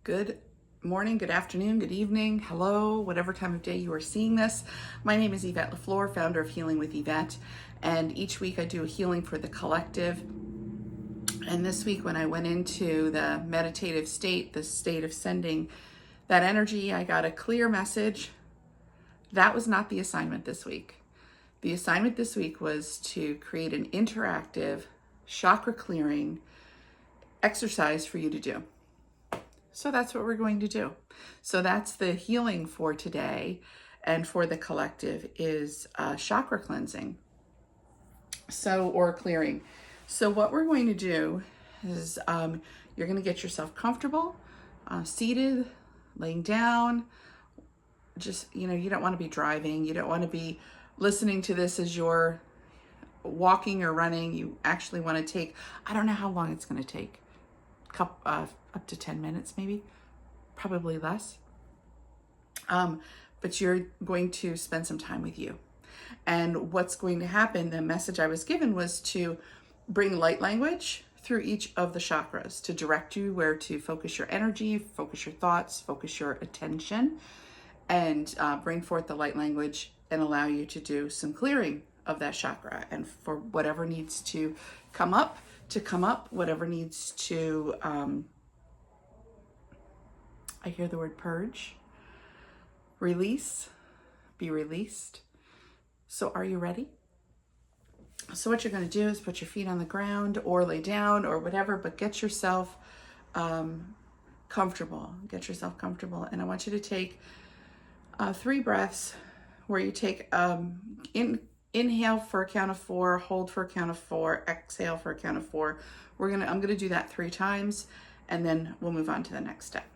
Good morning, good afternoon, good evening, hello, whatever time of day you are seeing this. My name is Yvette LaFleur, founder of Healing with Yvette, and each week I do a healing for the collective. And this week when I went into the meditative state, the state of sending that energy, I got a clear message. That was not the assignment this week. The assignment this week was to create an interactive chakra clearing exercise for you to do. So that's what we're going to do. So that's the healing for today and for the collective is chakra cleansing. Or clearing. So what we're going to do is you're going to get yourself comfortable, seated, laying down. Just, you don't want to be driving. You don't want to be listening to this as you're walking or running. You actually want to take, I don't know how long it's going to take. Up to 10 minutes, maybe, probably less. But you're going to spend some time with you. And what's going to happen, the message I was given was to bring light language through each of the chakras to direct you where to focus your energy, focus your thoughts, focus your attention, and bring forth the light language and allow you to do some clearing of that chakra and for whatever needs to come up, whatever needs to, I hear the word purge, release, be released. So are you ready? So what you're going to do is put your feet on the ground or lay down or whatever, but get yourself comfortable. Get yourself comfortable. And I want you to take 3 breaths where you take inhale for a count of 4, hold for a count of 4, exhale for a count of 4. I'm gonna do that 3 times, and then we'll move on to the next step.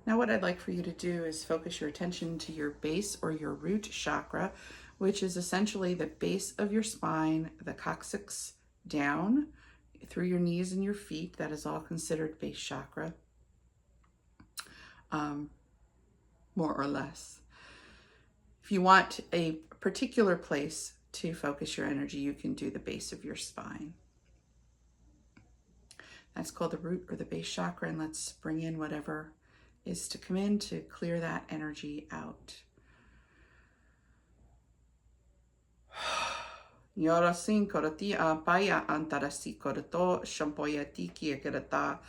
Now what I'd like for you to do is focus your attention to your base or your root chakra, which is essentially the base of your spine, the coccyx down through your knees and your feet. That is all considered base chakra, more or less. If you want a particular place to focus your energy, you can do the base of your spine. That's called the root or the base chakra, and let's bring in whatever is to come in to clear that energy out. Yora sin korati apaya antarasi korato shampoya tiki kerata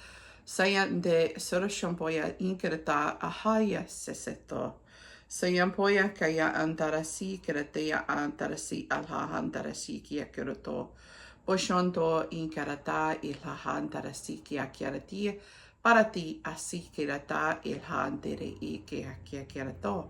sayande sora shampoya inkerata ahaya seseto sayampoya kaya antarasi kerateya antarasi alha antarasi kia kerato boshonto inkerata ilha antarasi kia kerati Parati asi kirata ilhandere I kia kirato.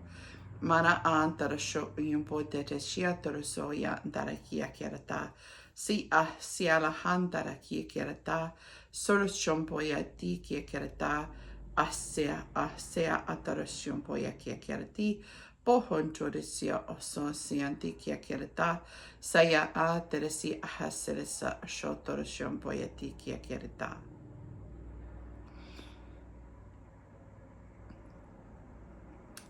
Mana antara sho yumpo dete shia torosoya dara kia kirata. Si siala handara kia kirata. Soros shompoya di kia kirata. Asea atara shompoya kia kirati. Pohon torisia oso sianti kia kirata. Saya a teresi ahaseresa shotoro shompoya di kia kirata.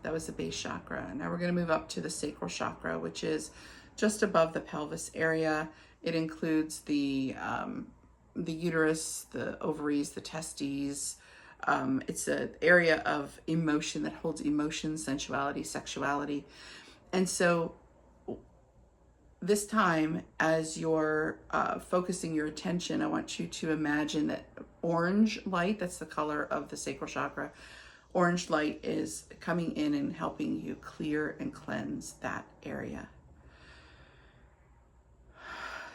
That was the base chakra. Now we're going to move up to the sacral chakra, which is just above the pelvis area. It includes the uterus, the ovaries, the testes. It's an area of emotion that holds emotion, sensuality, sexuality. And so this time, as you're focusing your attention, I want you to imagine that orange light, that's the color of the sacral chakra, orange light is coming in and helping you clear and cleanse that area.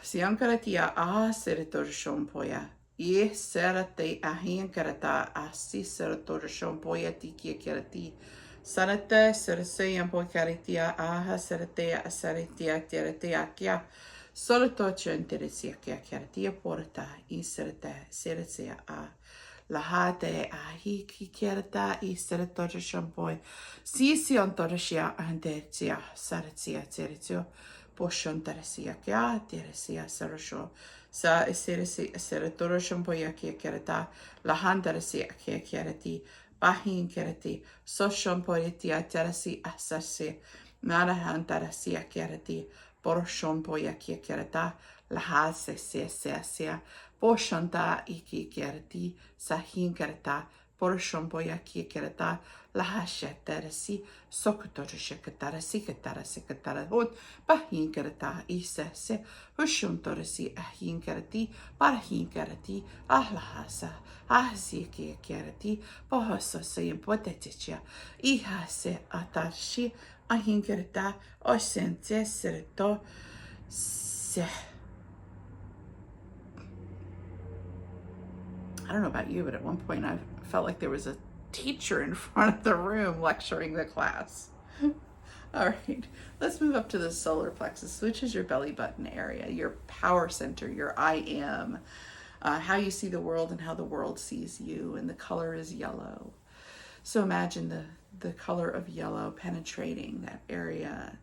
Siankaratia a seritor shompoya. Ye serate ahin karata asi seritor shompoya tiki karati. Sarate serse yampo karatia aha serate asaritia teratia kia. Soloto centeresia kia karatia porta I serate seresea a. lahate ahi ki kerata I seretora shampoi. Si antorashia andetia saratia teritio. Poshon tarasia kya teresia sarasho. Sa eseresi seretora shampoya ki kerata. Lahandarasia ki kerati. Bahin kerati. So shampoyetia terasi asasi. Narahan tarasia kerati. Poroshampoya ki kerata. Lahase se. Poshonta iki kerati. Sahin kerata. Poroshampoya ki kerata. Lahashetarasi. Sokotorishikatarasi katarasi hot. Bahin kerata isese. Hushuntorasi ahin kerati. Parahin kerati. Ahlahasa. Ahsi ki kerati. Pohososa impoteticia. Ihase atashi. Ahin kerata. Osente sereto. Se. I don't know about you, but at one point I felt like there was a teacher in front of the room lecturing the class. All right, let's move up to the solar plexus, which is your belly button area, your power center, your I am, how you see the world and how the world sees you, and the color is yellow. So imagine the color of yellow penetrating that area,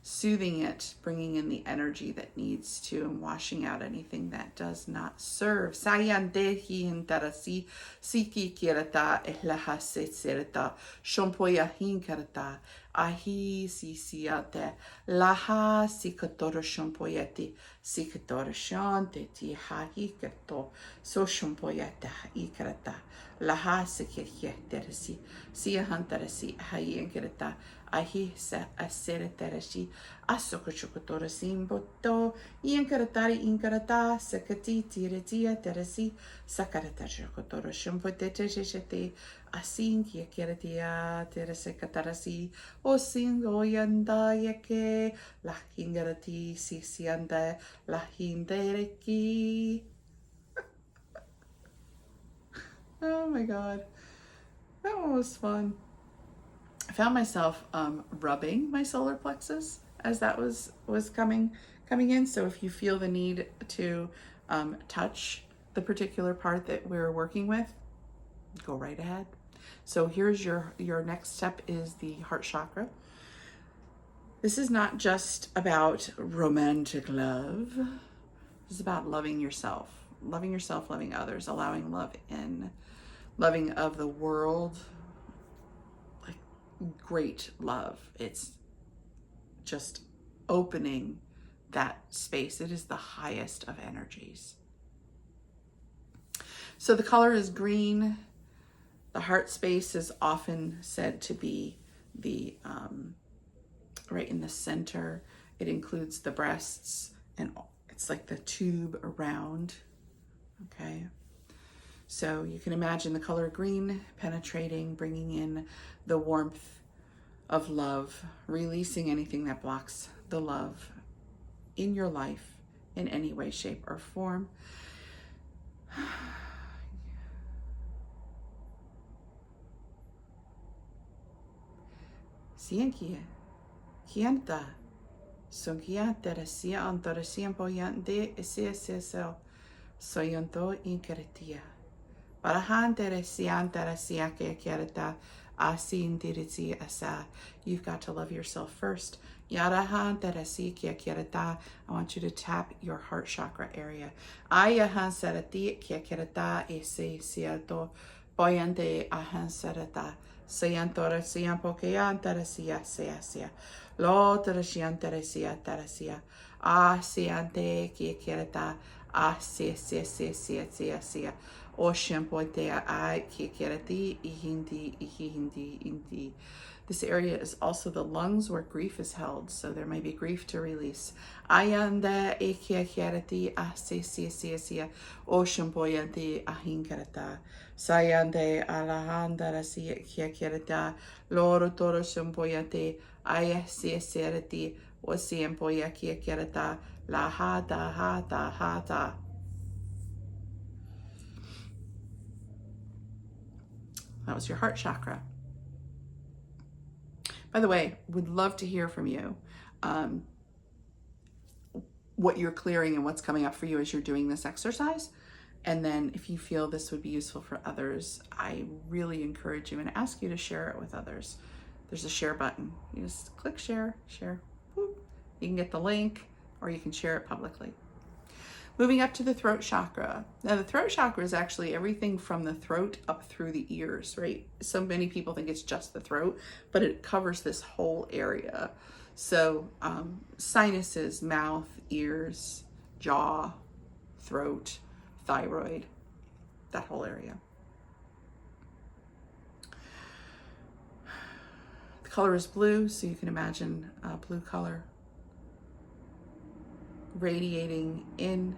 soothing it, bringing in the energy that needs to, and washing out anything that does not serve. Sayan dehi intarasi siki kirata ehlaha setsereta shompoya hinkarata ahi sisiate laha sikatoro shompoyeti sikatoro shante ti hahi kato so shompoyata ikarata laha sikiryeterasi siahantarasi hahi inkirata ahi sa asereterasi asokochokotora simboto inkaratari inkarata sakati tiratia terasi sakaratajokotoro shumpoteteshete asin kiakiratia teresekatarasi osingoyanda yeke lahingarati sisianda lahindereki. Oh my god, that one was fun. I found myself rubbing my solar plexus as that was coming in. So if you feel the need to touch the particular part that we're working with, go right ahead. So here's your next step is the heart chakra. This is not just about romantic love. This is about loving yourself, loving others, allowing love in, loving of the world. Great love. It's just opening that space. It is the highest of energies. So the color is green. The heart space is often said to be the right in the center. It includes the breasts, and it's like the tube around. Okay. So you can imagine the color green penetrating, bringing in the warmth of love, releasing anything that blocks the love in your life in any way, shape, or form. Sienkia, kianta, sonkia terasia antorasia poyante esesel, soyonto inkeretia. Parahan teresian terasia ke kereta asin diriti asa. You've got to love yourself first. Yarahan teresi ke kereta. I want you to tap your heart chakra area. Ayahan serati ke kereta ese siato poyante ahan sereta. Sayantora sian pokean teresia seasia. Lo teresian teresia teresia. Asiante ke kereta. Sia. Oshempotea I kikerati ihindi. This area is also the lungs where grief is held, so there may be grief to release. Ayanda ekikerati sia oshempoyante ahinkarata. Sayande alahandarasi kikerata loro toro shempoyante ayasiaserati osiempoya kikerata la hata. That was your heart chakra. By the way, would love to hear from you. What you're clearing and what's coming up for you as you're doing this exercise. And then if you feel this would be useful for others, I really encourage you and ask you to share it with others. There's a share button. You just click share, share. Whoop. You can get the link or you can share it publicly. Moving up to the throat chakra. Now the throat chakra is actually everything from the throat up through the ears, right? So many people think it's just the throat, but it covers this whole area. So sinuses, mouth, ears, jaw, throat, thyroid, that whole area. The color is blue, so you can imagine a blue color radiating in,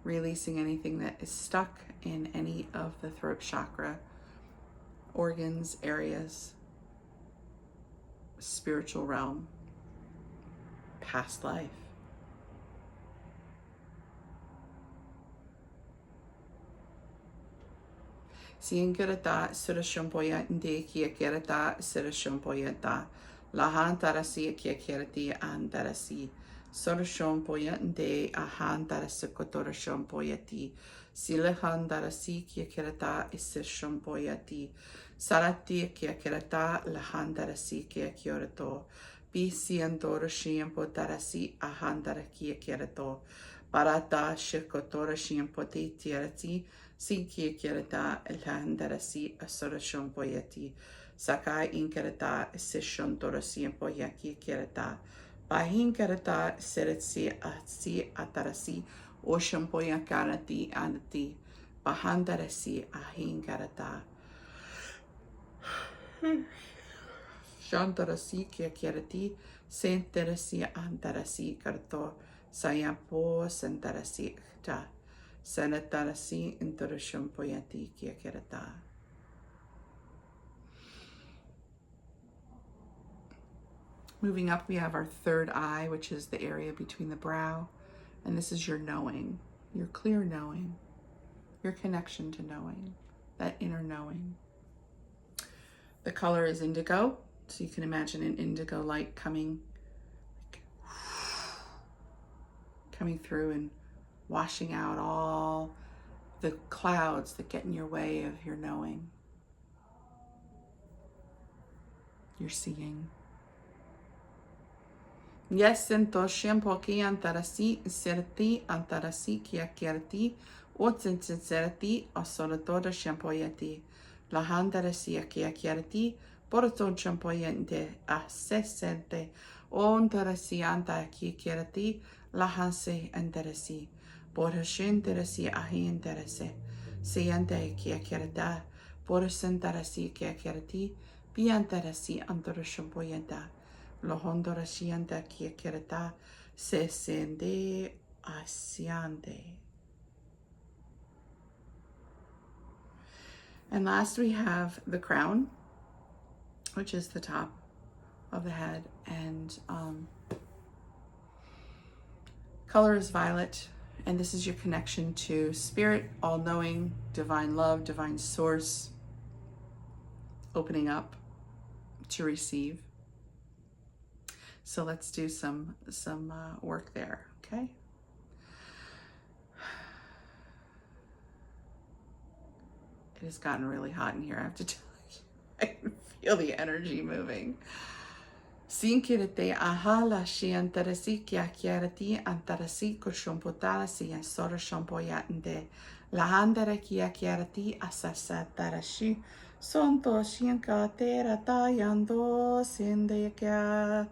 releasing anything that is stuck in any of the throat chakra organs, areas, spiritual realm, past life. Sienkerata surashompoya inde kiekerata surashompoyata. Lahantarasi kiekerati andarasi. Sorashompoya inde ahandarasi kotorashompoyati. Silahandarasi kiekerata isishompoyati. Sarati kiekerata lahandarasi kiekiorato. Bisiandorashiampotarasi ahandara kiekerato. Barata shikotorashiampoti tirati. Si kiekerata elhandarasi asorashompoyati. Sakai inkerata sishontorasi empoyaki kerata. Bahin kerata seretsi atsi atarasi oshampoyakarati anati. Bahandarasi ahin kerata. Shantarasi kiekerati senterasi antarasi karto. Sayampo sentarasi ta. Sanatarasi interashompoyati kiekerata. Moving up, we have our third eye, which is the area between the brow. And this is your knowing, your clear knowing, your connection to knowing, that inner knowing. The color is indigo. So you can imagine an indigo light coming through and washing out all the clouds that get in your way of your knowing, your seeing. Yes, entoshim poki antarasi serti antarasi kiakerti otsenserti asolatora shampoyati lahandarasi kiakerti porto shampoyente assessente ontarasi anta kiakerti lahanse antarasi porashenterasi ahinterase seante kiakerta porosentarasi kiakerti piantarasi antarashampoyenta Lohondorashianta kiekereta se sende asiante. And last we have the crown, which is the top of the head, and color is violet, and this is your connection to spirit, all-knowing, divine love, divine source, opening up to receive. So let's do some work there, okay? It has gotten really hot in here, I have to tell you. I can feel the energy moving. Sinkirete ahala shi antarasi kiakiarati antarasi koshompotarasi and sora shompoyatende. Lahandara kiakiarati asasatarashi. Sonto shiankatera tayando sindekya.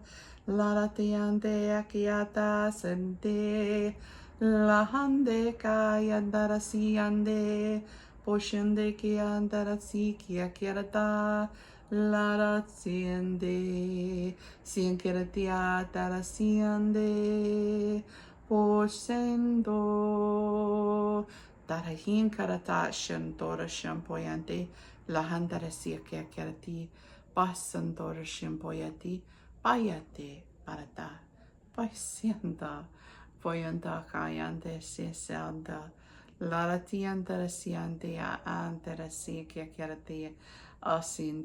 Laratiande akiata sente. Lahande kayandarasi ande. Poshende kiandarasi kiakiarata. Laraziende, Sinkeratia Tarasiande, Posendo, Tarahin Karata Shantora Shampoyante, Lahandarasia Kerati, Pasandora Shampoyati, Payate, Parata, Paisianda, Poyanda Kayande, Sesanda, Laratiandarasiande, Andarasi Kerati. Asi.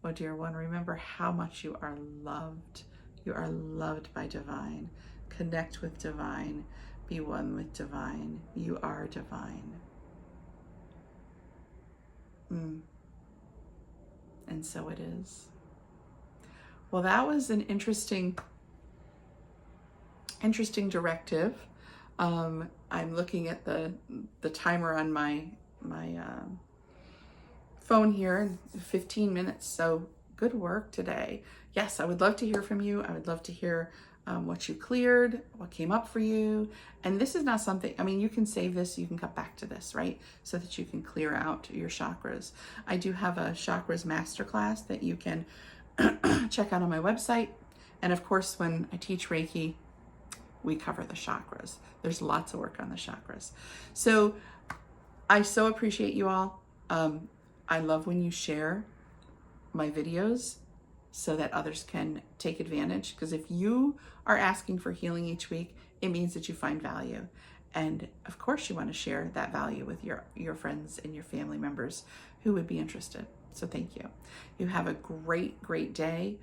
Oh dear one, remember how much you are loved. You are loved by divine. Connect with divine. Be one with divine. You are divine. And so it is. Well, that was an interesting directive. I'm looking at the timer on my phone here, 15 minutes. So good work today. Yes, I would love to hear from you. I would love to hear what you cleared, what came up for you. And this is not something, I mean, you can save this, you can come back to this, right? So that you can clear out your chakras. I do have a chakras masterclass that you can check out on my website. And of course, when I teach Reiki, we cover the chakras. There's lots of work on the chakras. So I so appreciate you all. I love when you share my videos so that others can take advantage. Because if you are asking for healing each week, it means that you find value. And of course you want to share that value with your friends and your family members who would be interested. So thank you. You have a great, great day,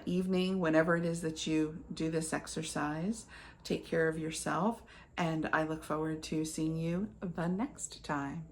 evening, whenever it is that you do this exercise. Take care of yourself, and I look forward to seeing you the next time.